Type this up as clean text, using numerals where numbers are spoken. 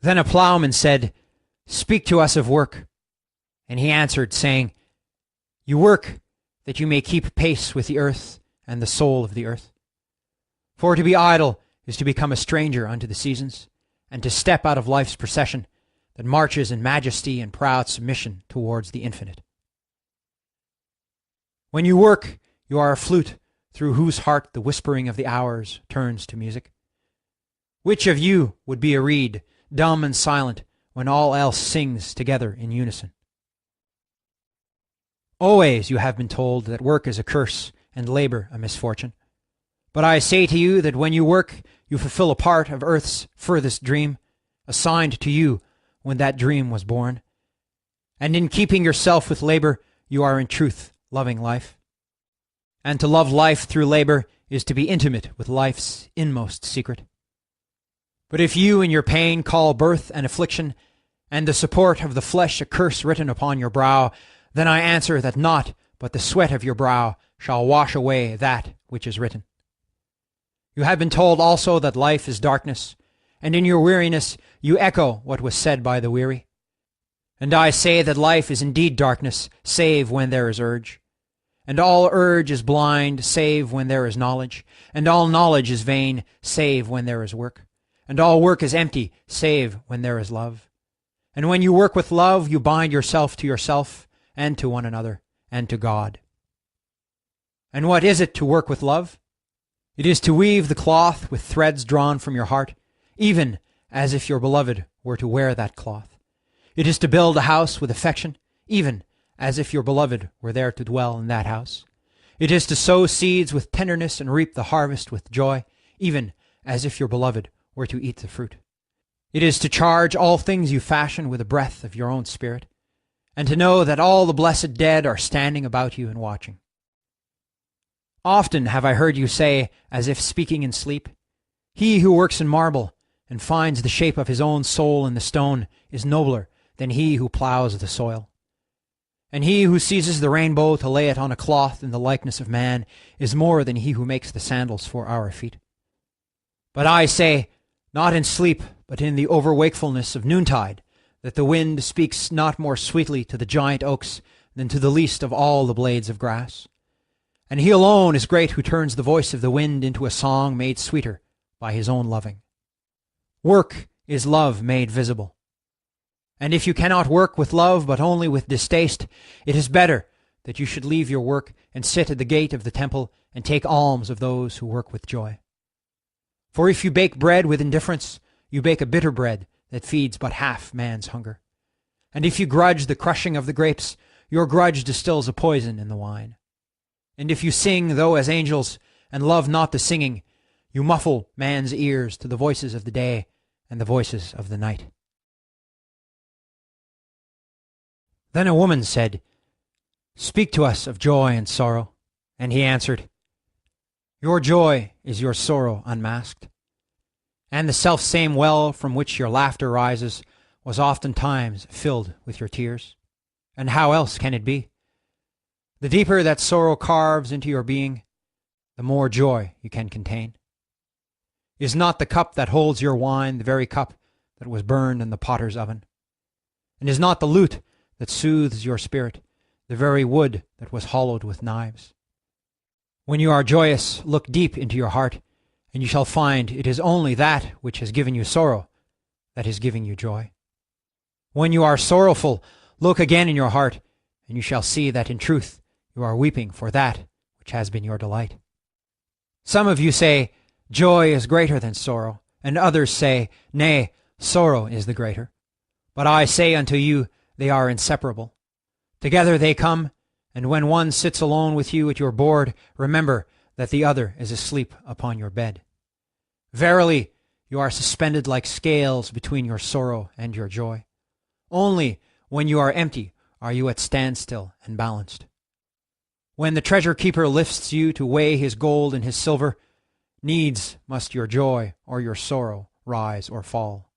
Then a plowman said, "Speak to us of work." And he answered, saying, "You work that you may keep pace with the earth and the soul of the earth. For to be idle is to become a stranger unto the seasons, and to step out of life's procession that marches in majesty and proud submission towards the infinite. When you work, you are a flute through whose heart the whispering of the hours turns to music. Which of you would be a reed, dumb and silent, when all else sings together in unison? Always you have been told that work is a curse and labor a misfortune. But I say to you that when you work, you fulfill a part of earth's furthest dream, assigned to you when that dream was born. And in keeping yourself with labor, you are in truth loving life. And to love life through labor is to be intimate with life's inmost secret. But if you in your pain call birth an affliction, and the support of the flesh a curse written upon your brow, then I answer that naught but the sweat of your brow shall wash away that which is written. You have been told also that life is darkness, and in your weariness you echo what was said by the weary. And I say that life is indeed darkness, save when there is urge. And all urge is blind, save when there is knowledge. And all knowledge is vain, save when there is work. And all work is empty, save when there is love. And when you work with love, you bind yourself to yourself, and to one another, and to God. And what is it to work with love? It is to weave the cloth with threads drawn from your heart, even as if your beloved were to wear that cloth. It is to build a house with affection, even as if your beloved were there to dwell in that house. It is to sow seeds with tenderness and reap the harvest with joy, even as if your beloved were to eat the fruit. It is to charge all things you fashion with the breath of your own spirit, and to know that all the blessed dead are standing about you and watching. Often have I heard you say, as if speaking in sleep, "He who works in marble and finds the shape of his own soul in the stone is nobler than he who plows the soil. And he who seizes the rainbow to lay it on a cloth in the likeness of man is more than he who makes the sandals for our feet." But I say, not in sleep, but in the overwakefulness of noontide, that the wind speaks not more sweetly to the giant oaks than to the least of all the blades of grass. And he alone is great who turns the voice of the wind into a song made sweeter by his own loving. Work is love made visible. And if you cannot work with love but only with distaste, it is better that you should leave your work and sit at the gate of the temple and take alms of those who work with joy. For if you bake bread with indifference, you bake a bitter bread that feeds but half man's hunger. And if you grudge the crushing of the grapes, your grudge distills a poison in the wine. And if you sing, though as angels, and love not the singing, you muffle man's ears to the voices of the day and the voices of the night. Then a woman said, "Speak to us of joy and sorrow." And he answered, "Your joy is your sorrow unmasked. And the selfsame well from which your laughter rises was oftentimes filled with your tears. And how else can it be? The deeper that sorrow carves into your being, the more joy you can contain. Is not the cup that holds your wine the very cup that was burned in the potter's oven? And is not the lute that soothes your spirit the very wood that was hollowed with knives? When you are joyous, look deep into your heart, and you shall find it is only that which has given you sorrow that is giving you joy. When you are sorrowful, look again in your heart, and you shall see that in truth you are weeping for that which has been your delight. Some of you say, "Joy is greater than sorrow," and others say, "Nay, sorrow is the greater." But I say unto you, they are inseparable. Together they come, and when one sits alone with you at your board, remember that the other is asleep upon your bed. Verily, you are suspended like scales between your sorrow and your joy. Only when you are empty are you at standstill and balanced. When the treasure-keeper lifts you to weigh his gold and his silver, needs must your joy or your sorrow rise or fall.